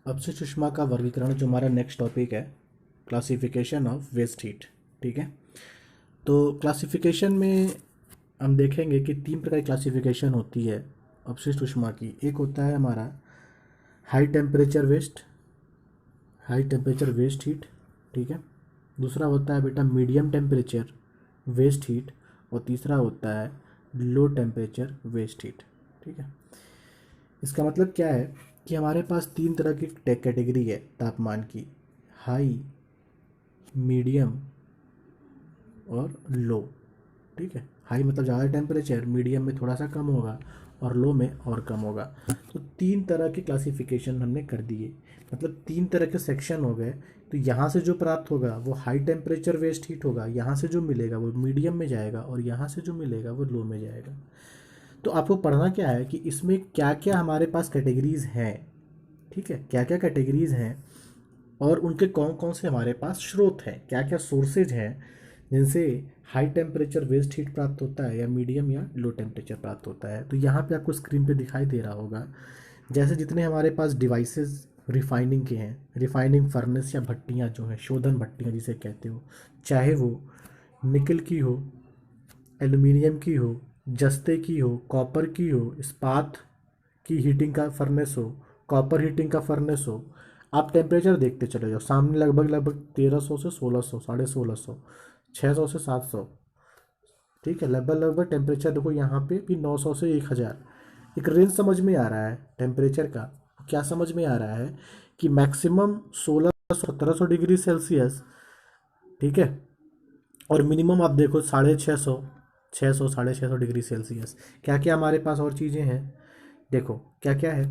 अपशिष्ट ऊष्मा का वर्गीकरण जो हमारा नेक्स्ट टॉपिक है, क्लासिफिकेशन ऑफ वेस्ट हीट। ठीक है, तो क्लासिफिकेशन में हम देखेंगे कि तीन प्रकार की क्लासिफिकेशन होती है अपशिष्ट ऊष्मा की। एक होता है हमारा हाई टेम्परेचर वेस्ट हीट। ठीक है, दूसरा होता है बेटा मीडियम टेम्परेचर वेस्ट हीट, और तीसरा होता है लो टेम्परेचर वेस्ट हीट। ठीक है, इसका मतलब क्या है कि हमारे पास तीन तरह की कैटेगरी है तापमान की, हाई, मीडियम और लो। ठीक है, हाई मतलब ज़्यादा टेम्परेचर, मीडियम में थोड़ा सा कम होगा और लो में और कम होगा। तो तीन तरह के क्लासिफिकेशन हमने कर दिए, मतलब तीन तरह के सेक्शन हो गए। तो यहाँ से जो प्राप्त होगा वो हाई टेम्परेचर वेस्ट हीट होगा, यहाँ से जो मिलेगा वो मीडियम में जाएगा, और यहाँ से जो मिलेगा वो लो में जाएगा। तो आपको पढ़ना क्या है कि इसमें क्या क्या हमारे पास कैटेगरीज हैं। ठीक है, क्या क्या कैटेगरीज हैं और उनके कौन कौन से हमारे पास स्रोत हैं, क्या क्या सोर्सेज हैं जिनसे हाई टेम्परेचर वेस्ट हीट प्राप्त होता है या मीडियम या लो टेम्परेचर प्राप्त होता है। तो यहाँ पे आपको स्क्रीन पे दिखाई दे रहा होगा, जैसे जितने हमारे पास डिवाइसेस रिफाइनिंग के हैं, रिफाइनिंग फर्नेस या भट्टियाँ जो हैं, शोधन भट्टियाँ जिसे कहते हो, चाहे वो निकल की हो, एल्युमिनियम की हो, जस्ते की हो, कॉपर की हो, इस्पात की हीटिंग का फर्नेस हो, कॉपर हीटिंग का फर्नेस हो, आप टेम्परेचर देखते चले जाओ। सामने लगभग लगभग 1300 से 1600, 1650, 600 से 700। ठीक है, लगभग लगभग टेम्परेचर देखो यहाँ पे भी 900 से 1000। एक रेंज समझ में आ रहा है टेम्परेचर का। क्या समझ में आ रहा है कि मैक्सिमम 1600 1700 डिग्री सेल्सियस। ठीक है, और मिनिमम आप देखो 650, 600 650 डिग्री सेल्सियस। क्या क्या हमारे पास और चीज़ें हैं, देखो क्या क्या है।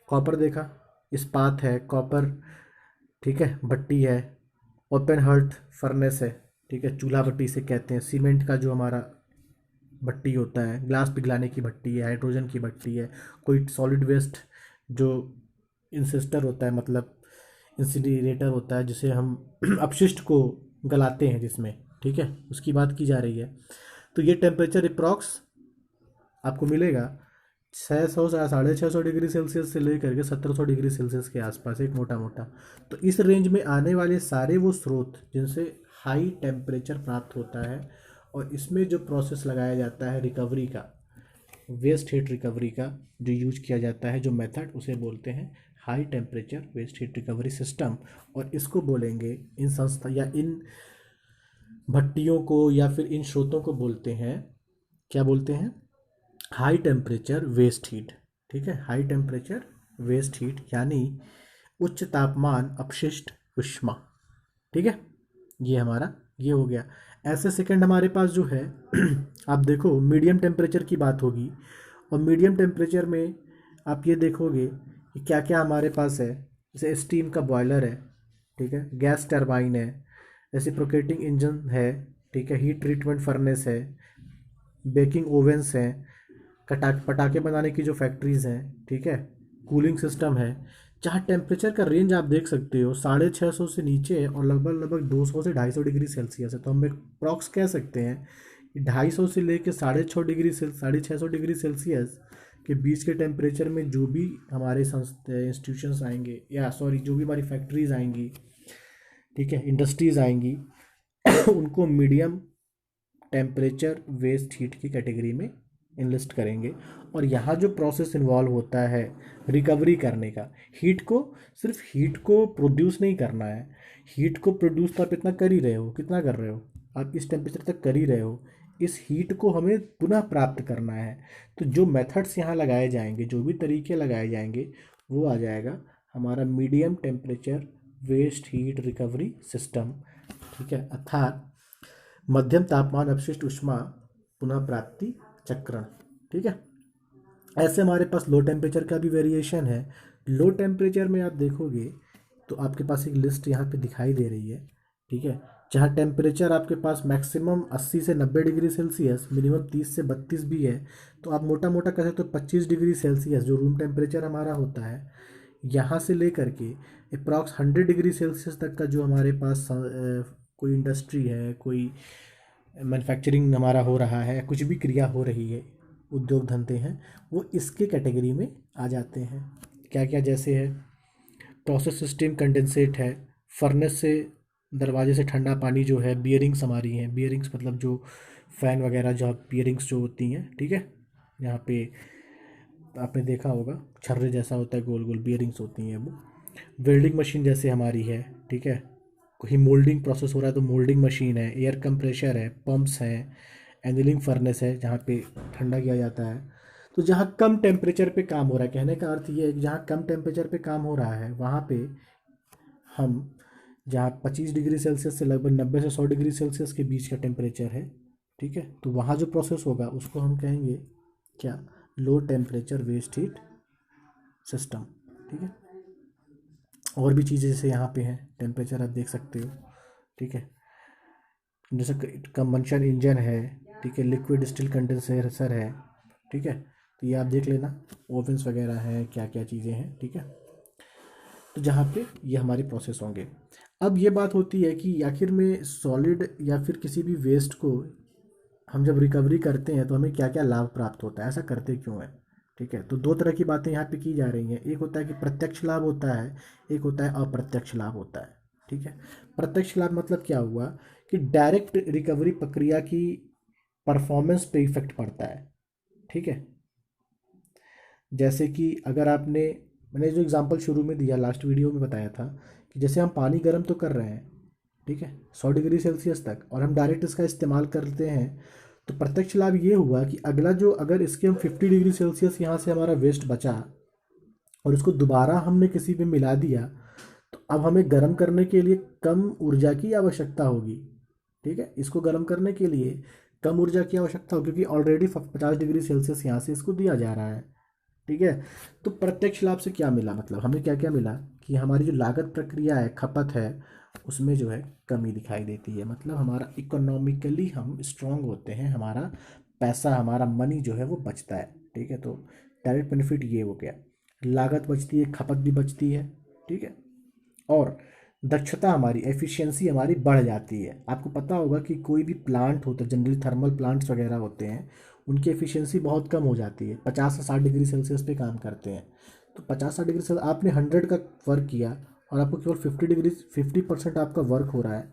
कॉपर देखा, इस्पात है, कॉपर। ठीक है, भट्टी है, ओपन हर्ट फर्नेस है। ठीक है, चूल्हा भट्टी से कहते हैं। सीमेंट का जो हमारा भट्टी होता है, ग्लास पिघलाने की भट्टी है, हाइड्रोजन की भट्टी है, कोई सॉलिड वेस्ट जो इंसिस्टर होता है, मतलब इंसिनरेटर होता है जिसे हम अपशिष्ट को गलाते हैं जिसमें। ठीक है, उसकी बात की जा रही है। तो ये टेम्परेचर अप्रॉक्स आपको मिलेगा 600 से 650 डिग्री सेल्सियस से लेकर के 1700 डिग्री सेल्सियस के आसपास, एक मोटा मोटा। तो इस रेंज में आने वाले सारे वो स्रोत जिनसे हाई टेम्परेचर प्राप्त होता है, और इसमें जो प्रोसेस लगाया जाता है रिकवरी का, वेस्ट हीट रिकवरी का जो यूज किया जाता है, जो मेथड, उसे बोलते हैं high temperature waste heat recovery system. और इसको बोलेंगे, इन संस्था या इन भट्टियों को या फिर इन स्रोतों को बोलते हैं, क्या बोलते हैं, हाई टेम्परेचर वेस्ट हीट। ठीक है, हाई टेम्परेचर वेस्ट हीट यानी उच्च तापमान अपशिष्ट ऊष्मा। ठीक है, ये हमारा ये हो गया। ऐसे सेकंड हमारे पास जो है आप देखो मीडियम टेम्परेचर की बात होगी, और मीडियम टेम्परेचर में आप ये देखोगे कि क्या क्या हमारे पास है। जैसे स्टीम का बॉयलर है, ठीक है, गैस टरबाइन है, रेसिप्रोकेटिंग इंजन है, ठीक है, हीट ट्रीटमेंट फर्नेस है, बेकिंग ओवेंस हैं, पटाखे बनाने की जो फैक्ट्रीज हैं। ठीक है, कूलिंग सिस्टम है। जहाँ टेम्परेचर का रेंज आप देख सकते हो 650 से नीचे है, और लगभग लगभग 200 से 250 डिग्री सेल्सियस है। तो हम एक प्रॉक्स कह सकते हैं कि 250 से लेकर 650 डिग्री सेल्सियस के बीच के टेम्परेचर में जो भी हमारे संस्था इंस्टीट्यूशंस आएंगे, या सॉरी जो भी हमारी फैक्ट्रीज आएंगी, ठीक है, इंडस्ट्रीज आएंगी उनको मीडियम टेम्परेचर वेस्ट हीट की कैटेगरी में इनलिस्ट करेंगे। और यहाँ जो प्रोसेस इन्वॉल्व होता है रिकवरी करने का, हीट को, सिर्फ हीट को प्रोड्यूस नहीं करना है। हीट को प्रोड्यूस तो आप इतना कर ही रहे हो, कितना कर रहे हो, आप इस टेम्परेचर तक कर ही रहे हो। इस हीट को हमें पुनः प्राप्त करना है। तो जो मेथड्स यहाँ लगाए जाएंगे, जो भी तरीके लगाए जाएंगे, वो आ जाएगा हमारा medium temperature waste heat recovery system. ठीक है, अर्थात मध्यम तापमान अपशिष्ट ऊष्मा पुनः प्राप्ति चक्रण। ठीक है, ऐसे हमारे पास लो टेम्परेचर का भी वेरिएशन है। लो टेम्परेचर में आप देखोगे तो आपके पास एक लिस्ट यहाँ पे दिखाई दे रही है। ठीक है, जहाँ टेम्परेचर आपके पास मैक्सिमम 80 से 90 डिग्री सेल्सियस, मिनिमम 30 से 32 भी है। तो आप मोटा मोटा कह सकते हो 25 डिग्री सेल्सियस जो रूम टेम्परेचर हमारा होता है, यहाँ से लेकर के अप्रॉक्स 100 डिग्री सेल्सियस तक का जो हमारे पास कोई इंडस्ट्री है, कोई मैन्युफैक्चरिंग हमारा हो रहा है, कुछ भी क्रिया हो रही है, उद्योग धंधे हैं, वो इसके कैटेगरी में आ जाते हैं। क्या क्या जैसे है, प्रोसेस सिस्टम कंडेंसेट है, फर्नेस से दरवाजे से ठंडा पानी जो है, बियरिंग्स हमारी हैं, बियरिंग्स मतलब जो फ़ैन वगैरह जो बियरिंग्स जो होती हैं, ठीक है, यहाँ पे आपने देखा होगा छर्रे जैसा होता है, गोल गोल बियरिंग्स होती हैं वो। वेल्डिंग मशीन जैसे हमारी है, ठीक है, कहीं मोल्डिंग प्रोसेस हो रहा है तो मोल्डिंग मशीन है, एयर कंप्रेशर है, पंप्स हैं, एनिलिंग फर्नेस है जहाँ पे ठंडा किया जाता है। तो जहाँ कम टेम्परेचर पे काम हो रहा है, कहने का अर्थ ये है कि जहाँ कम टेम्परेचर पे काम हो रहा है वहाँ पे हम, जहाँ 25 डिग्री सेल्सियस से लगभग 90 से 100 डिग्री सेल्सियस के बीच का टेम्परेचर है, ठीक है, तो वहाँ जो प्रोसेस होगा उसको हम कहेंगे क्या, low temperature waste heat system, ठीक है। और भी चीज़ें जैसे यहाँ पे हैं, टेम्परेचर आप देख सकते हो, ठीक है, जैसे कंबंशन इंजन है, ठीक है, लिक्विड स्टील कंडेंसर है, ठीक है, तो ये आप देख लेना, ओवंस वगैरह हैं, क्या क्या चीज़ें हैं, ठीक है। तो जहाँ पे ये हमारे प्रोसेस होंगे। अब ये बात होती है कि आखिर में सॉलिड या फिर किसी भी वेस्ट को हम जब रिकवरी करते हैं तो हमें क्या क्या लाभ प्राप्त होता है, ऐसा करते क्यों है, ठीक है। तो दो तरह की बातें यहाँ पे की जा रही हैं, एक होता है कि प्रत्यक्ष लाभ होता है, एक होता है अप्रत्यक्ष लाभ होता है, ठीक है। प्रत्यक्ष लाभ मतलब क्या हुआ कि डायरेक्ट रिकवरी प्रक्रिया की परफॉर्मेंस पे इफेक्ट पड़ता है, ठीक है। जैसे कि अगर आपने, मैंने जो एग्जांपल शुरू में दिया, लास्ट वीडियो में बताया था कि जैसे हम पानी गर्म तो कर रहे हैं, ठीक है, 100 डिग्री सेल्सियस तक, और हम डायरेक्ट इसका इस्तेमाल करते हैं, तो प्रत्यक्ष लाभ ये हुआ कि अगला जो, अगर इसके हम 50 डिग्री सेल्सियस यहाँ से हमारा वेस्ट बचा और इसको दोबारा हमने किसी में मिला दिया, तो अब हमें गर्म करने के लिए कम ऊर्जा की आवश्यकता होगी, ठीक है, इसको गर्म करने के लिए कम ऊर्जा की आवश्यकता होगी क्योंकि ऑलरेडी 50 डिग्री सेल्सियस यहाँ से इसको दिया जा रहा है, ठीक है। तो प्रत्यक्ष लाभ से क्या मिला, मतलब हमें क्या क्या मिला कि हमारी जो लागत प्रक्रिया है, खपत है, उसमें जो है कमी दिखाई देती है, मतलब हमारा इकोनॉमिकली हम स्ट्रांग होते हैं, हमारा पैसा, हमारा मनी जो है वो बचता है, ठीक है। तो डायरेक्ट बेनिफिट ये हो गया, लागत बचती है, खपत भी बचती है, ठीक है, और दक्षता हमारी, एफिशिएंसी हमारी बढ़ जाती है। आपको पता होगा कि कोई भी प्लांट होता है, जनरली थर्मल प्लांट्स वगैरह होते हैं, उनकी एफिशिएंसी बहुत कम हो जाती है, 50 से 60 डिग्री सेल्सियस पे काम करते हैं। तो 50 60 डिग्री सेल्सियस आपने 100 का वर्क किया और आपको केवल 50% आपका वर्क हो रहा है,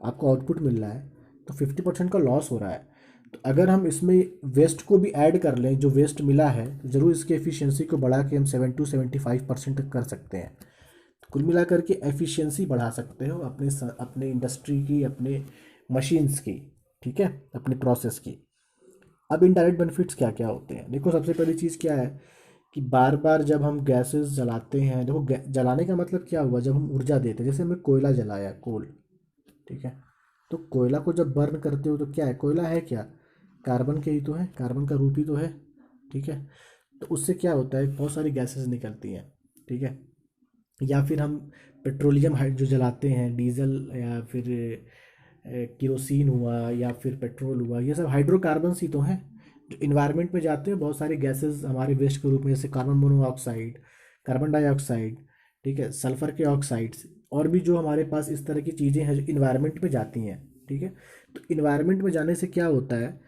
आपको आउटपुट मिल रहा है, तो 50% का लॉस हो रहा है। तो अगर हम इसमें वेस्ट को भी ऐड कर लें, जो वेस्ट मिला है, तो ज़रूर इसकी एफिशिएंसी को बढ़ा के हम 75% तक कर सकते हैं। तो कुल मिलाकर के एफिशिएंसी बढ़ा सकते हो अपने इंडस्ट्री की, अपने मशीन्स की, ठीक है, अपने प्रोसेस की। अब इनडायरेक्ट बेनिफिट्स क्या क्या होते हैं, देखो सबसे पहली चीज़ क्या है कि बार बार जब हम गैसेस जलाते हैं, देखो जलाने का मतलब क्या हुआ, जब हम ऊर्जा देते हैं, जैसे हमने कोयला जलाया, कोल, ठीक है, तो कोयला को जब बर्न करते हो तो क्या है, कोयला है क्या, कार्बन के ही तो है, कार्बन का रूप ही तो है, ठीक है। तो उससे क्या होता है, बहुत सारी गैसेस निकलती हैं, ठीक है। या फिर हम पेट्रोलियम जो जलाते हैं, डीजल या फिर केरोसिन हुआ या फिर पेट्रोल हुआ, ये सब हाइड्रोकार्बन्स ही तो हैं जो इन्वायरमेंट में जाते हैं, बहुत सारे गैसेस हमारे वेस्ट के रूप में, जैसे कार्बन मोनोऑक्साइड, कार्बन डाइऑक्साइड, ठीक है, सल्फर के ऑक्साइड्स, और भी जो हमारे पास इस तरह की चीज़ें हैं जो इन्वायरमेंट में जाती हैं, ठीक है। तो इन्वायरमेंट में जाने से क्या होता है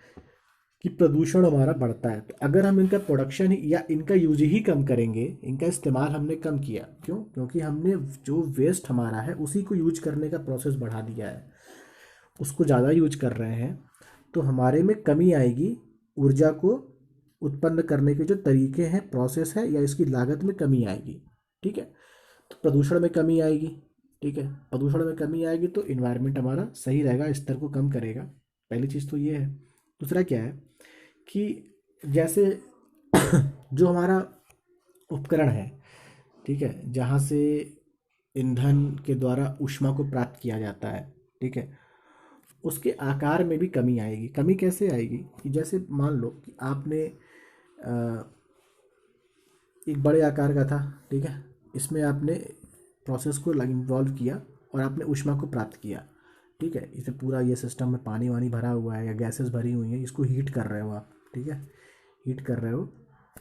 कि प्रदूषण हमारा बढ़ता है। तो अगर हम इनका प्रोडक्शन ही या इनका यूज ही कम करेंगे, इनका इस्तेमाल हमने कम किया, क्यों, क्योंकि हमने जो वेस्ट हमारा है उसी को यूज करने का प्रोसेस बढ़ा दिया है, उसको ज़्यादा यूज कर रहे हैं, तो हमारे में कमी आएगी, ऊर्जा को उत्पन्न करने के जो तरीके हैं, प्रोसेस है, या इसकी लागत में कमी आएगी, ठीक है। तो प्रदूषण में कमी आएगी, ठीक है, प्रदूषण में कमी आएगी तो इन्वायरमेंट हमारा सही रहेगा, स्तर को कम करेगा, पहली चीज़ तो ये है। दूसरा क्या है कि जैसे जो हमारा उपकरण है, ठीक है, जहाँ से ईंधन के द्वारा ऊष्मा को प्राप्त किया जाता है, ठीक है, उसके आकार में भी कमी आएगी। कमी कैसे आएगी कि जैसे मान लो कि आपने एक बड़े आकार का था, ठीक है, इसमें आपने प्रोसेस को इन्वॉल्व किया और आपने ऊष्मा को प्राप्त किया, ठीक है, इसे पूरा ये सिस्टम में पानी वानी भरा हुआ है या गैसेस भरी हुई हैं, इसको हीट कर रहे हो आप, ठीक है, हीट कर रहे हो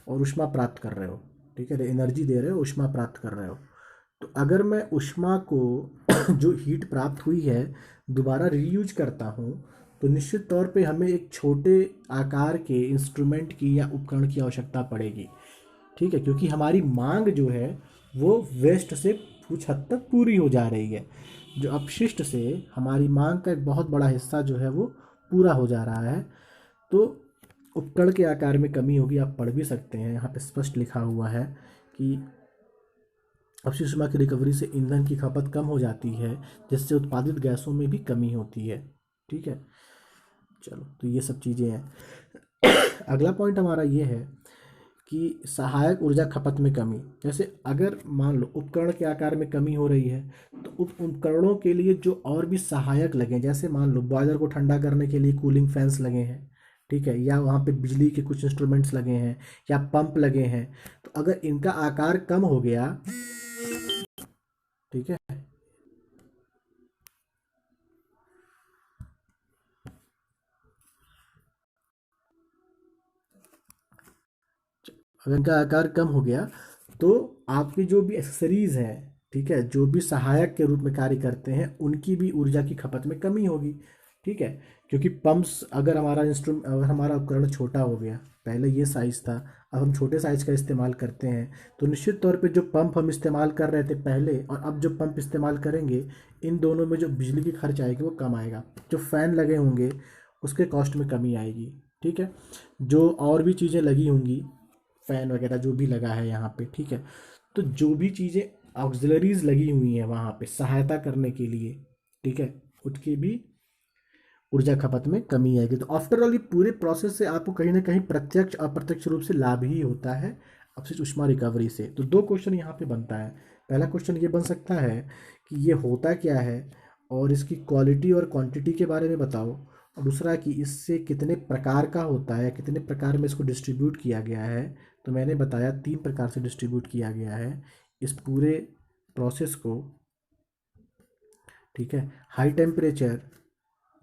और ऊष्मा प्राप्त कर रहे हो, ठीक है, एनर्जी दे रहे हो, ऊष्मा प्राप्त कर रहे हो। तो अगर मैं ऊष्मा को जो हीट प्राप्त हुई है दोबारा रीयूज करता हूँ, तो निश्चित तौर पे हमें एक छोटे आकार के इंस्ट्रूमेंट की या उपकरण की आवश्यकता पड़ेगी, ठीक है, क्योंकि हमारी मांग जो है वो वेस्ट से कुछ हद तक पूरी हो जा रही है। जो अपशिष्ट से हमारी मांग का एक बहुत बड़ा हिस्सा जो है वो पूरा हो जा रहा है। तो उपकरण के आकार में कमी होगी, आप पढ़ भी सकते हैं, यहाँ पे स्पष्ट लिखा हुआ है कि अपशिष्ट ऊष्मा की रिकवरी से ईंधन की खपत कम हो जाती है, जिससे उत्पादित गैसों में भी कमी होती है। ठीक है, चलो तो ये सब चीज़ें हैं। अगला पॉइंट हमारा ये है कि सहायक ऊर्जा खपत में कमी। जैसे अगर मान लो उपकरण के आकार में कमी हो रही है, तो उपकरणों के लिए जो और भी सहायक लगे, जैसे मान लो बॉयलर को ठंडा करने के लिए कूलिंग फैंस लगे हैं, ठीक है, या वहाँ पे बिजली के कुछ इंस्ट्रूमेंट्स लगे हैं, या पंप लगे हैं, तो अगर इनका आकार कम हो गया, ठीक है, अगर इनका आकार कम हो गया, तो आपकी जो भी एक्सेसरीज हैं, ठीक है, जो भी सहायक के रूप में कार्य करते हैं, उनकी भी ऊर्जा की खपत में कमी होगी। ठीक है, क्योंकि पंप्स, अगर हमारा उपकरण छोटा हो गया, पहले ये साइज़ था, अब हम छोटे साइज़ का इस्तेमाल करते हैं, तो निश्चित तौर पे जो पंप हम इस्तेमाल कर रहे थे पहले और अब जो पंप इस्तेमाल करेंगे, इन दोनों में जो बिजली की खर्च आएगी वो कम आएगा। जो फ़ैन लगे होंगे उसके कॉस्ट में कमी आएगी। ठीक है, जो और भी चीज़ें लगी होंगी, फ़ैन वगैरह जो भी लगा है यहाँ पे, ठीक है, तो जो भी चीज़ें ऑक्सिलरीज लगी हुई हैं वहाँ पे सहायता करने के लिए, ठीक है, उसकी भी ऊर्जा खपत में कमी आएगी। तो आफ्टर ऑल ये पूरे प्रोसेस से आपको कहीं ना कहीं प्रत्यक्ष अप्रत्यक्ष रूप से लाभ ही होता है अपशिष्ट ऊष्मा रिकवरी से। तो दो क्वेश्चन यहाँ पे बनता है। पहला क्वेश्चन ये बन सकता है कि ये होता क्या है और इसकी क्वालिटी और क्वांटिटी के बारे में बताओ, और दूसरा कि इससे कितने प्रकार का होता है, कितने प्रकार में इसको डिस्ट्रीब्यूट किया गया है। तो मैंने बताया 3 प्रकार से डिस्ट्रीब्यूट किया गया है इस पूरे प्रोसेस को। ठीक है, हाई टेम्परेचर,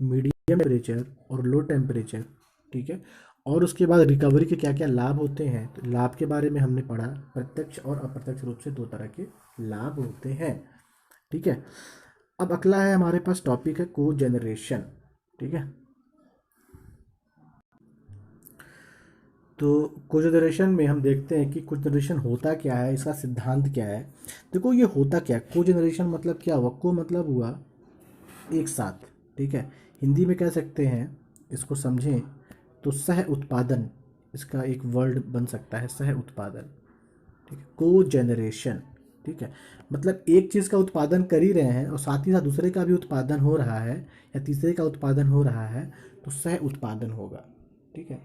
मीडियम टेम्परेचर और लो टेम्परेचर। ठीक है, और उसके बाद रिकवरी के क्या क्या लाभ होते हैं, तो लाभ के बारे में हमने पढ़ा, प्रत्यक्ष और अप्रत्यक्ष रूप से दो तरह के लाभ होते हैं। ठीक है, अब अगला है हमारे पास टॉपिक है को जनरेशन। ठीक है, तो कोजेनरेशन में हम देखते हैं कि कोजेनरेशन होता क्या है, इसका सिद्धांत क्या है। देखो ये होता क्या है, कोजेनरेशन मतलब क्या हुआ, को मतलब हुआ एक साथ। ठीक है, हिंदी में कह सकते हैं, इसको समझें तो सह उत्पादन, इसका एक वर्ड बन सकता है, सह उत्पादन। ठीक है, को जनरेशन। ठीक है, मतलब एक चीज़ का उत्पादन कर ही रहे हैं और साथ ही साथ दूसरे का भी उत्पादन हो रहा है या तीसरे का उत्पादन हो रहा है, तो सह उत्पादन होगा। ठीक है,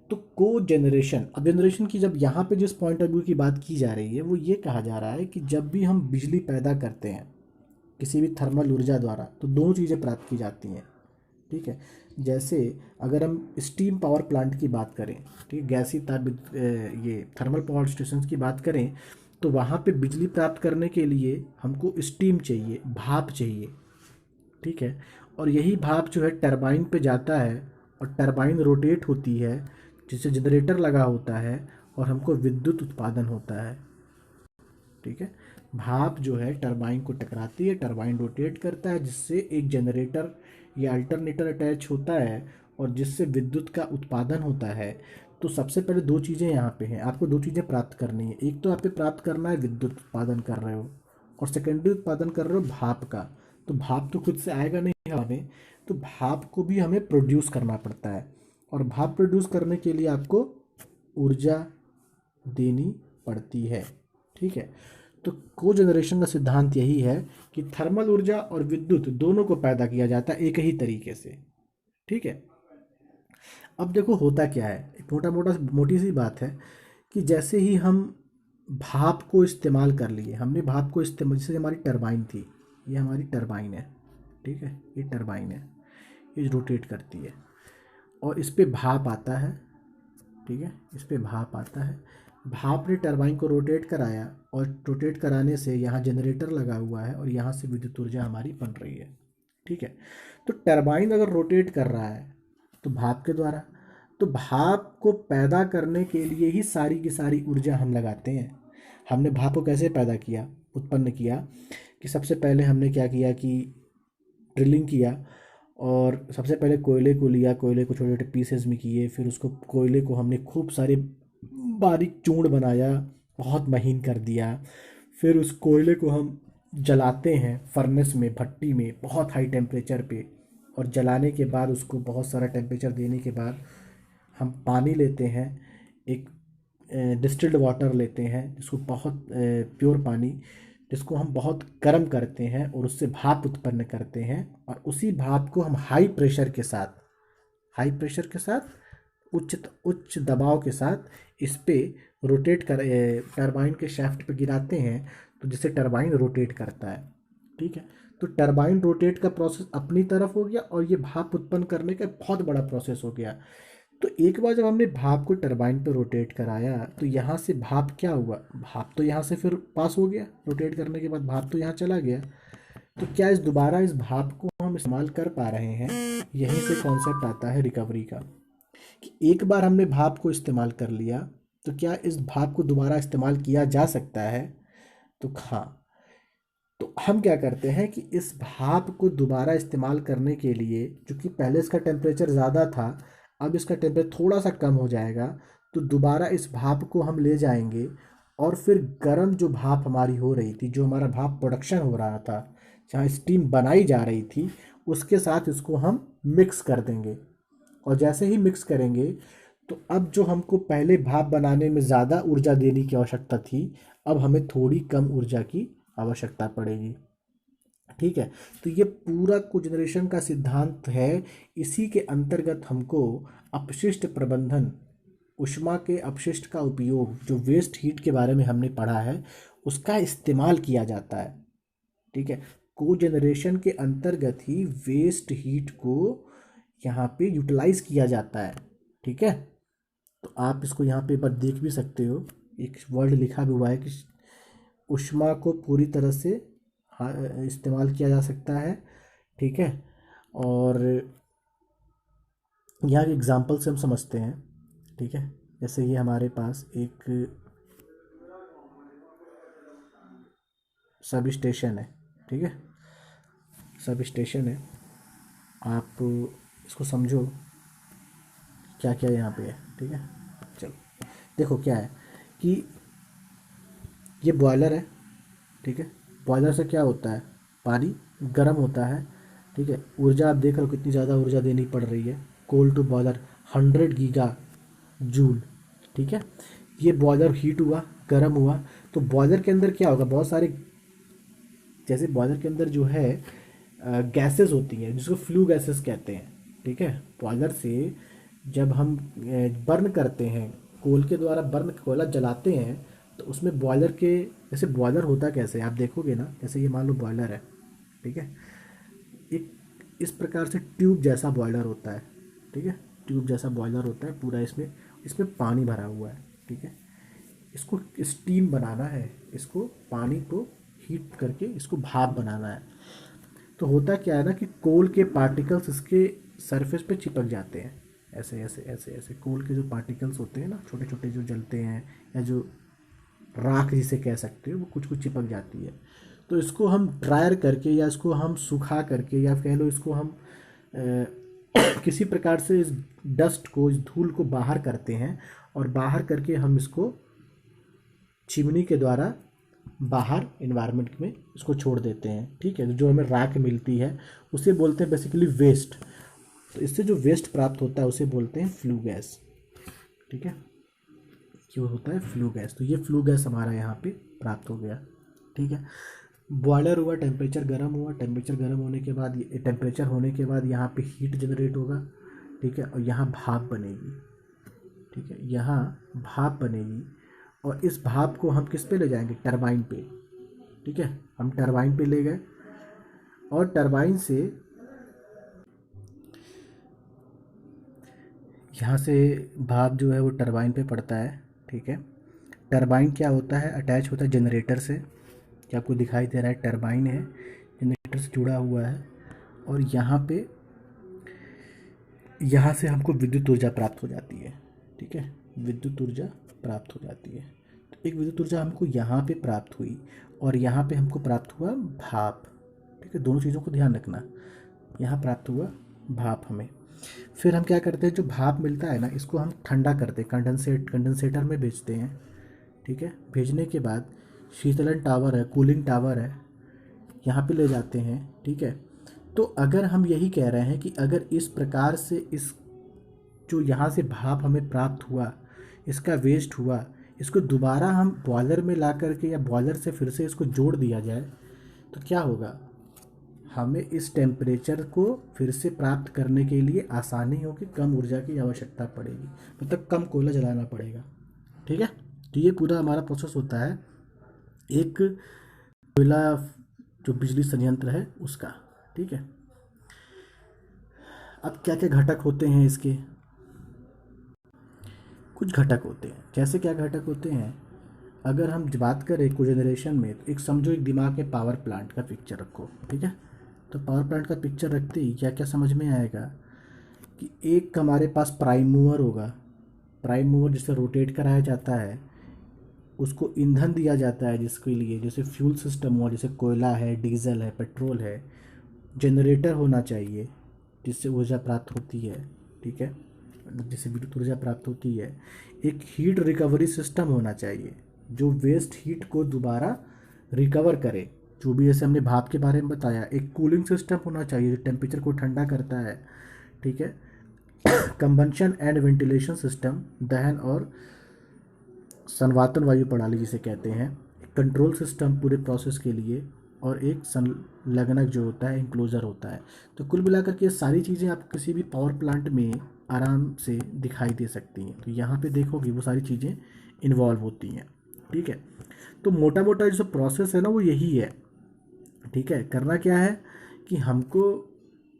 तो को जनरेशन, अब जनरेशन की जब यहाँ पे जिस पॉइंट ऑफ व्यू की बात की जा रही है वो ये कहा जा रहा है कि जब भी हम बिजली पैदा करते हैं किसी भी थर्मल ऊर्जा द्वारा, तो दो चीज़ें प्राप्त की जाती हैं। ठीक है, जैसे अगर हम स्टीम पावर प्लांट की बात करें, ठीक है, गैसीय ताप ये थर्मल पावर स्टेशन की बात करें, तो वहाँ पे बिजली प्राप्त करने के लिए हमको स्टीम चाहिए, भाप चाहिए। ठीक है, और यही भाप जो है टरबाइन पे जाता है और टरबाइन रोटेट होती है, जिससे जनरेटर लगा होता है और हमको विद्युत उत्पादन होता है। ठीक है, भाप जो है टरबाइन को टकराती है, टरबाइन रोटेट करता है, जिससे एक जनरेटर या अल्टरनेटर अटैच होता है और जिससे विद्युत का उत्पादन होता है। तो सबसे पहले दो चीज़ें यहाँ पे हैं, आपको दो चीज़ें प्राप्त करनी है। एक तो आपको प्राप्त करना है विद्युत उत्पादन कर रहे हो, और सेकेंडरी उत्पादन कर रहे हो भाप का। तो भाप तो खुद से आएगा नहीं हवा में, तो भाप को भी हमें प्रोड्यूस करना पड़ता है, और भाप प्रोड्यूस करने के लिए आपको ऊर्जा देनी पड़ती है। ठीक है, तो कोजनरेशन का सिद्धांत यही है कि थर्मल ऊर्जा और विद्युत दोनों को पैदा किया जाता है एक ही तरीके से। ठीक है, अब देखो होता क्या है, एक मोटा मोटा मोटी सी बात है कि जैसे ही हम भाप को इस्तेमाल कर लिए, हमने भाप को इस्तेमाल, जैसे हमारी टरबाइन थी, ये हमारी टरबाइन है। ठीक है, ये टरबाइन है, ये रोटेट करती है और इस पे भाप आता है। ठीक है, इस पे भाप आता है, भाप ने टरबाइन को रोटेट कराया और रोटेट कराने से यहाँ जनरेटर लगा हुआ है और यहाँ से विद्युत ऊर्जा हमारी बन रही है। ठीक है, तो टरबाइन अगर रोटेट कर रहा है तो भाप के द्वारा, तो भाप को पैदा करने के लिए ही सारी की सारी ऊर्जा हम लगाते हैं। हमने भाप को कैसे पैदा किया, उत्पन्न किया, कि सबसे पहले हमने क्या किया कि ड्रिलिंग किया, और सबसे पहले कोयले को लिया, कोयले को छोटे छोटे पीसेस में किए, फिर उसको कोयले को हमने खूब सारे बारीक चूर्ण बनाया, बहुत महीन कर दिया। फिर उस कोयले को हम जलाते हैं फर्नेस में, भट्टी में, बहुत हाई टेम्परेचर पे। और जलाने के बाद उसको बहुत सारा टेम्परेचर देने के बाद हम पानी लेते हैं, एक डिस्टिल्ड वाटर लेते हैं जिसको बहुत प्योर पानी, जिसको हम बहुत गर्म करते हैं और उससे भाप उत्पन्न करते हैं। और उसी भाप को हम हाई प्रेशर के साथ उच्च उच्च दबाव के साथ इस पे रोटेट कर टरबाइन के शाफ्ट पे गिराते हैं, तो जिससे टरबाइन रोटेट करता है। ठीक है, तो टरबाइन रोटेट का प्रोसेस अपनी तरफ हो गया और ये भाप उत्पन्न करने का बहुत बड़ा प्रोसेस हो गया। तो एक बार जब हमने भाप को टरबाइन पे रोटेट कराया तो यहाँ से भाप क्या हुआ, भाप तो यहाँ से फिर पास हो गया, रोटेट करने के बाद भाप तो यहाँ चला गया। तो क्या दोबारा इस भाप को हम इस्तेमाल कर पा रहे हैं? यहीं से कॉन्सेप्ट आता है रिकवरी का, कि एक बार हमने भाप को इस्तेमाल कर लिया तो क्या इस भाप को दोबारा इस्तेमाल किया जा सकता है? तो हाँ। तो हम क्या करते हैं कि इस भाप को दोबारा इस्तेमाल करने के लिए, चूँकि पहले इसका टेम्परेचर ज़्यादा था, अब इसका टेम्परेचर थोड़ा सा कम हो जाएगा, तो दोबारा इस भाप को हम ले जाएंगे और फिर गर्म जो भाप हमारी हो रही थी, जो हमारा भाप प्रोडक्शन हो रहा था, जहाँ स्टीम बनाई जा रही थी, उसके साथ इसको हम मिक्स कर देंगे। और जैसे ही मिक्स करेंगे तो अब जो हमको पहले भाप बनाने में ज़्यादा ऊर्जा देने की आवश्यकता थी, अब हमें थोड़ी कम ऊर्जा की आवश्यकता पड़ेगी। ठीक है, तो ये पूरा कोजेनरेशन का सिद्धांत है। इसी के अंतर्गत हमको अपशिष्ट प्रबंधन, ऊष्मा के अपशिष्ट का उपयोग, जो वेस्ट हीट के बारे में हमने पढ़ा है, उसका इस्तेमाल किया जाता है। ठीक है, कोजेनरेशन के अंतर्गत ही वेस्ट हीट को यहाँ पे यूटिलाइज किया जाता है। ठीक है, तो आप इसको यहाँ पे एक बार देख भी सकते हो, एक वर्ड लिखा भी हुआ है कि ऊष्मा को पूरी तरह से इस्तेमाल किया जा सकता है। ठीक है, और यहाँ के एग्जाम्पल से हम समझते हैं। ठीक है, जैसे ये हमारे पास एक सब स्टेशन है। ठीक है, सब स्टेशन है, आप इसको समझो क्या क्या यहाँ पे है। ठीक है, चलो देखो क्या है कि ये बॉयलर है। ठीक है, बॉयलर से क्या होता है, पानी गर्म होता है। ठीक है, ऊर्जा आप देख रहे हो कितनी ज़्यादा ऊर्जा देनी पड़ रही है। कोल टू बॉयलर 100 गीगा जूल। ठीक है, ये बॉयलर हीट हुआ, गर्म हुआ, तो बॉयलर के अंदर क्या होगा, बहुत सारे, जैसे बॉयलर के अंदर जो है गैसेस होती हैं जिसको फ्लू गैसेस कहते हैं। ठीक है, बॉयलर से जब हम बर्न करते हैं, कोल के द्वारा बर्न, कोयला जलाते हैं, तो उसमें बॉयलर के, जैसे बॉयलर होता कैसे आप देखोगे ना, जैसे ये मान लो बॉयलर है। ठीक है, एक इस प्रकार से ट्यूब जैसा बॉयलर होता है। ठीक है, ट्यूब जैसा बॉयलर होता है पूरा, इसमें इसमें पानी भरा हुआ है। ठीक है, इसको स्टीम बनाना है, इसको पानी को हीट करके इसको भाप बनाना है। तो होता क्या है ना कि कोल के पार्टिकल्स इसके सरफेस पे चिपक जाते हैं, ऐसे ऐसे ऐसे ऐसे कोल के जो पार्टिकल्स होते हैं ना, छोटे छोटे जो जलते हैं, या जो राख जिसे कह सकते हो, वो कुछ कुछ चिपक जाती है। तो इसको हम ड्रायर करके, या इसको हम सुखा करके, या कह लो इसको हम किसी प्रकार से इस डस्ट को, इस धूल को बाहर करते हैं, और बाहर करके हम इसको चिमनी के द्वारा बाहर इन्वायरमेंट में इसको छोड़ देते हैं। ठीक है, तो जो हमें राख मिलती है उसे बोलते हैं बेसिकली वेस्ट। तो इससे जो वेस्ट प्राप्त होता है उसे बोलते हैं फ्लू गैस। ठीक है, जो होता है फ्लू गैस, तो ये फ्लू गैस हमारा यहाँ पे प्राप्त हो गया। ठीक है, बॉयलर हुआ, टेम्परेचर गर्म हुआ, टेम्परेचर गर्म होने के बाद, टेम्परेचर होने के बाद यहाँ पे हीट जनरेट होगा। ठीक है, और यहाँ भाप बनेगी। ठीक है, यहाँ भाप बनेगी, और इस भाप को हम किस पे ले जाएंगे, टरबाइन पे। ठीक है, हम टरबाइन पे ले गए, और टरबाइन से यहाँ से भाप जो है वो टरबाइन पे पड़ता है। ठीक है, टरबाइन क्या होता है, अटैच होता है जनरेटर से, क्या आपको दिखाई दे रहा है, टरबाइन है, जनरेटर से जुड़ा हुआ है, और यहाँ पे, यहाँ से हमको विद्युत ऊर्जा प्राप्त हो जाती है। ठीक है, विद्युत ऊर्जा प्राप्त हो जाती है। तो एक विद्युत ऊर्जा हमको यहाँ पे प्राप्त हुई, और यहाँ पे हमको प्राप्त हुआ भाप। ठीक है, दोनों चीज़ों को ध्यान रखना, यहाँ प्राप्त हुआ भाप हमें। फिर हम क्या करते हैं, जो भाप मिलता है ना, इसको हम ठंडा करते हैं, कंडेंसेटर में भेजते हैं। ठीक है, भेजने के बाद शीतलन टावर है, कूलिंग टावर है, यहाँ पे ले जाते हैं। ठीक है, तो अगर हम यही कह रहे हैं कि अगर इस प्रकार से इस जो यहाँ से भाप हमें प्राप्त हुआ, इसका वेस्ट हुआ, इसको दोबारा हम बॉयलर में ला करके या बॉयलर से फिर से इसको जोड़ दिया जाए तो क्या होगा, हमें इस टेम्परेचर को फिर से प्राप्त करने के लिए आसानी होगी, कम ऊर्जा की आवश्यकता पड़ेगी, मतलब कम कोयला जलाना पड़ेगा। ठीक है, तो ये पूरा हमारा प्रोसेस होता है एक कोयला जो बिजली संयंत्र है उसका। ठीक है, अब क्या क्या घटक होते हैं इसके, कुछ घटक होते हैं। जैसे क्या घटक होते हैं, अगर हम बात करें कोजेनरेशन में, तो एक समझो एक दिमाग में पावर प्लांट का पिक्चर रखो। ठीक है, तो पावर प्लांट का पिक्चर रखते ही क्या क्या समझ में आएगा कि एक हमारे पास प्राइम मूवर होगा, प्राइम मूवर जिसे रोटेट कराया जाता है, उसको ईंधन दिया जाता है जिसके लिए, जैसे फ्यूल सिस्टम हुआ, जैसे कोयला है, डीजल है, पेट्रोल है। जनरेटर होना चाहिए जिससे ऊर्जा प्राप्त होती है। ठीक है, जिससे विद्युत ऊर्जा प्राप्त होती है। एक हीट रिकवरी सिस्टम होना चाहिए जो वेस्ट हीट को दोबारा रिकवर करे, जो भी जैसे हमने भाप के बारे में बताया। एक कूलिंग सिस्टम होना चाहिए जो टेम्परेचर को ठंडा करता है। ठीक है, कंबंशन एंड वेंटिलेशन सिस्टम, दहन और संवातन वायु प्रणाली जिसे कहते हैं। कंट्रोल सिस्टम पूरे प्रोसेस के लिए, और एक संलग्नक जो होता है, इंक्लोजर होता है। तो कुल मिलाकर के सारी चीज़ें आप किसी भी पावर प्लांट में आराम से दिखाई दे सकती हैं। तो यहाँ पे देखोगे वो सारी चीज़ें इन्वॉल्व होती हैं। ठीक है, तो मोटा मोटा जो प्रोसेस है ना वो यही है। ठीक है, करना क्या है कि हमको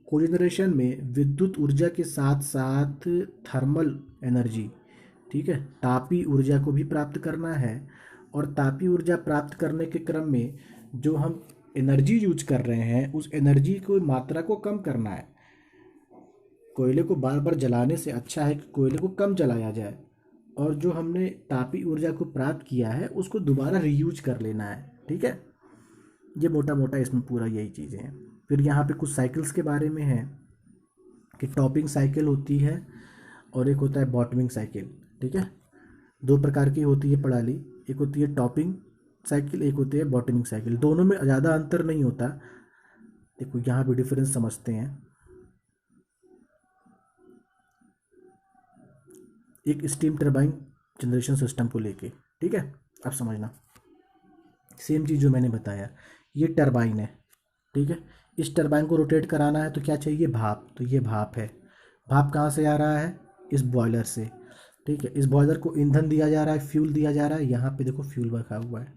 कोजेनरेशन में विद्युत ऊर्जा के साथ साथ थर्मल एनर्जी, ठीक है, तापी ऊर्जा को भी प्राप्त करना है। और तापी ऊर्जा प्राप्त करने के क्रम में जो हम एनर्जी यूज कर रहे हैं उस एनर्जी को मात्रा को कम करना है। कोयले को बार बार जलाने से अच्छा है कि कोयले को कम जलाया जाए, और जो हमने तापी ऊर्जा को प्राप्त किया है उसको दोबारा रीयूज कर लेना है। ठीक है, ये मोटा मोटा इसमें पूरा यही चीज़ें हैं। फिर यहाँ पे कुछ साइकिल्स के बारे में है कि टॉपिंग साइकिल होती है और एक होता है बॉटमिंग साइकिल। ठीक है, दो प्रकार की होती है प्रणाली, एक होती है टॉपिंग साइकिल, एक होती है बॉटमिंग साइकिल। दोनों में ज़्यादा अंतर नहीं होता। देखो यहाँ पे डिफरेंस समझते हैं। एक स्टीम टरबाइन जनरेशन सिस्टम को लेके, ठीक है, अब समझना सेम चीज़ जो मैंने बताया, ये टरबाइन है। ठीक है, इस टरबाइन को रोटेट कराना है तो क्या चाहिए, भाप। तो ये भाप है। भाप कहाँ से आ रहा है, इस बॉयलर से। ठीक है, इस बॉयलर को ईंधन दिया जा रहा है, फ्यूल दिया जा रहा है, यहाँ पे देखो फ्यूल रखा हुआ है।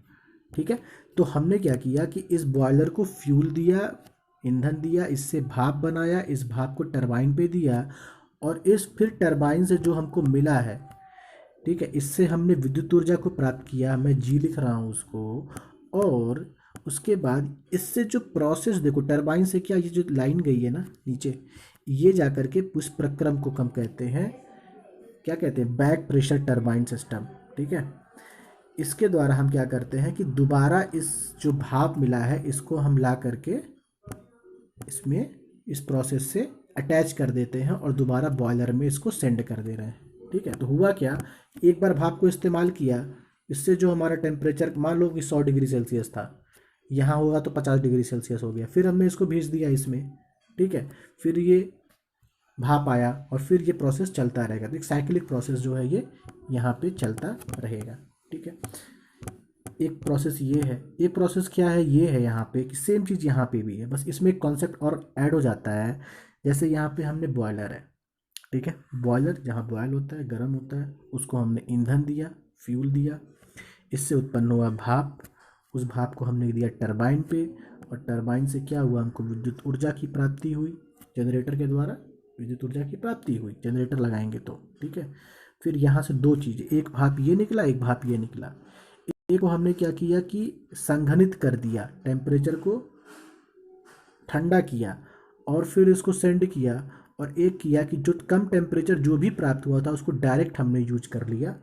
ठीक है, तो हमने क्या किया कि इस बॉयलर को फ्यूल दिया, ईंधन दिया, इससे भाप बनाया, इस भाप को टरबाइन पे दिया, और इस फिर टरबाइन से जो हमको मिला है, ठीक है, इससे हमने विद्युत ऊर्जा को प्राप्त किया। मैं जी लिख रहा हूँ उसको। और उसके बाद इससे जो प्रोसेस, देखो टरबाइन से क्या, ये जो लाइन गई है ना नीचे, ये जा करके उस प्रक्रम को हम कहते हैं, क्या कहते हैं, बैक प्रेशर टरबाइन सिस्टम। ठीक है, इसके द्वारा हम क्या करते हैं कि दोबारा इस जो भाप मिला है इसको हम ला करके इसमें इस प्रोसेस से अटैच कर देते हैं और दोबारा बॉयलर में इसको सेंड कर दे रहे हैं। ठीक है, तो हुआ क्या, एक बार भाप को इस्तेमाल किया, इससे जो हमारा टेम्परेचर मान लो कि 100 डिग्री सेल्सियस था, यहाँ होगा तो 50 डिग्री सेल्सियस हो गया, फिर हमने इसको भेज दिया इसमें। ठीक है, फिर ये भाप आया और फिर ये प्रोसेस चलता रहेगा। तो एक साइक्लिक प्रोसेस जो है ये यहाँ पे चलता रहेगा। ठीक है, एक प्रोसेस ये है। एक प्रोसेस क्या है, ये है यहाँ पे कि सेम चीज़ यहाँ पे भी है, बस इसमें एक कॉन्सेप्ट और ऐड हो जाता है। जैसे यहाँ पे हमने बॉयलर है, ठीक है, बॉयलर जहाँ बॉयल होता है, गर्म होता है, उसको हमने ईंधन दिया, फ्यूल दिया, इससे उत्पन्न हुआ भाप, उस भाप को हमने दिया टरबाइन पे, और टरबाइन से क्या हुआ, हमको विद्युत ऊर्जा की प्राप्ति हुई, जनरेटर के द्वारा विद्युत ऊर्जा की प्राप्ति हुई, जनरेटर लगाएंगे तो। ठीक है, फिर यहाँ से दो चीज़ें, एक भाप ये निकला, एक भाप ये निकला। एक को हमने क्या किया कि संघनित कर दिया, टेम्परेचर को ठंडा किया और फिर इसको सेंड किया, और एक किया कि जो कम टेम्परेचर जो भी प्राप्त हुआ था उसको डायरेक्ट हमने यूज कर लिया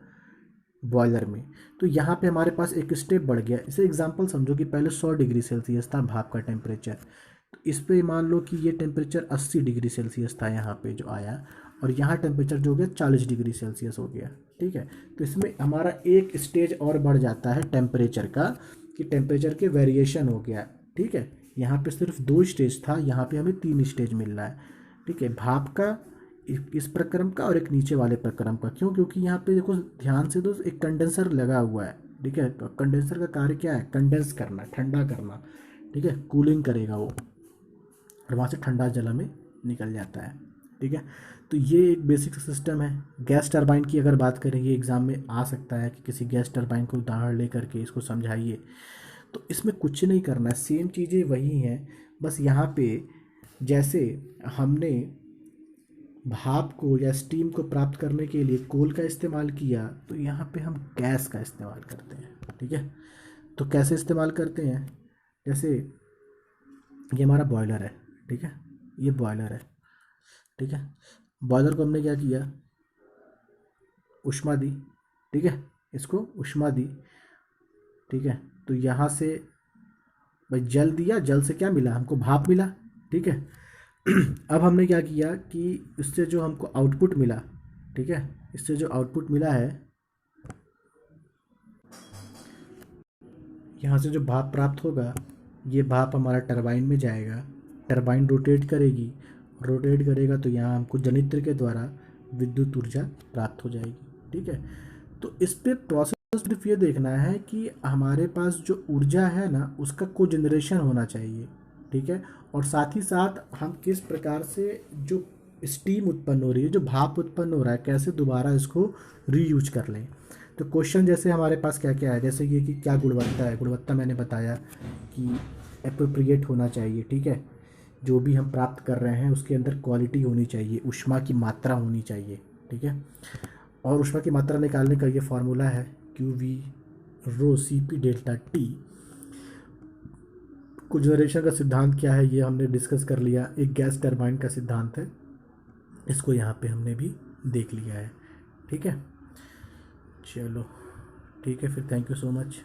बॉयलर में। तो यहाँ पे हमारे पास एक स्टेप बढ़ गया। इसे एग्जांपल समझो कि पहले 100 डिग्री सेल्सियस था भाप का टेम्परेचर, तो इस पे मान लो कि ये टेम्परेचर 80 डिग्री सेल्सियस था यहाँ पे जो आया, और यहाँ टेम्परेचर जो हो गया 40 डिग्री सेल्सियस हो गया। ठीक है। तो इसमें हमारा एक स्टेज और बढ़ जाता है टेम्परेचर का, कि टेम्परेचर के वेरिएशन हो गया। ठीक है, यहाँ पे सिर्फ 2 स्टेज था, यहाँ पे हमें 3 स्टेज मिल रहा है। ठीक है, भाप का इस प्रक्रम का और एक नीचे वाले प्रक्रम का। क्यों? क्योंकि यहाँ पे देखो ध्यान से, तो एक कंडेंसर लगा हुआ है। ठीक है, तो कंडेंसर का कार्य क्या है? कंडेंस करना, ठंडा करना। ठीक है, कूलिंग करेगा वो, और वहाँ से ठंडा जल हमें निकल जाता है। ठीक है, तो ये एक बेसिक सिस्टम है। गैस टरबाइन की अगर बात करें, ये एग्ज़ाम में आ सकता है कि किसी गैस टरबाइन को उदाहरण ले करके इसको समझाइए। तो इसमें कुछ नहीं करना है, सेम चीज़ें वही हैं, बस यहाँ पे जैसे हमने भाप को या स्टीम को प्राप्त करने के लिए कोल का इस्तेमाल किया, तो यहाँ पे हम गैस का इस्तेमाल करते हैं। ठीक है, तो कैसे इस्तेमाल करते हैं? जैसे ये हमारा बॉयलर है। ठीक है, ये बॉयलर है। ठीक है, बॉयलर को हमने क्या किया? ऊष्मा दी। ठीक है, इसको ऊष्मा दी। ठीक है, तो यहाँ से भाई जल दिया, जल से क्या मिला हमको? भाप मिला। ठीक है, अब हमने क्या किया कि इससे जो हमको आउटपुट मिला, ठीक है, इससे जो आउटपुट मिला है, यहाँ से जो भाप प्राप्त होगा, ये भाप हमारा टरबाइन में जाएगा। टरबाइन रोटेट करेगी, रोटेट करेगा तो यहाँ हमको जनित्र के द्वारा विद्युत ऊर्जा प्राप्त हो जाएगी। ठीक है, तो इस पे प्रोसेस सिर्फ ये देखना है कि हमारे पास जो ऊर्जा है ना, उसका को जनरेशन होना चाहिए। ठीक है, और साथ ही साथ हम किस प्रकार से जो स्टीम उत्पन्न हो रही है, जो भाप उत्पन्न हो रहा है, कैसे दोबारा इसको रीयूज कर लें। तो क्वेश्चन जैसे हमारे पास क्या क्या है, जैसे ये कि क्या गुणवत्ता है। गुणवत्ता मैंने बताया कि एप्रोप्रिएट होना चाहिए। ठीक है, जो भी हम प्राप्त कर रहे हैं उसके अंदर क्वालिटी होनी चाहिए, ऊष्मा की मात्रा होनी चाहिए। ठीक है, और ऊष्मा की मात्रा निकालने का ये फार्मूला है Q V rho C P delta T. Cogeneration का सिद्धांत क्या है, ये हमने डिस्कस कर लिया। एक गैस टरबाइन का सिद्धांत है, इसको यहाँ पे हमने भी देख लिया है। ठीक है, चलो ठीक है फिर, थैंक यू सो मच।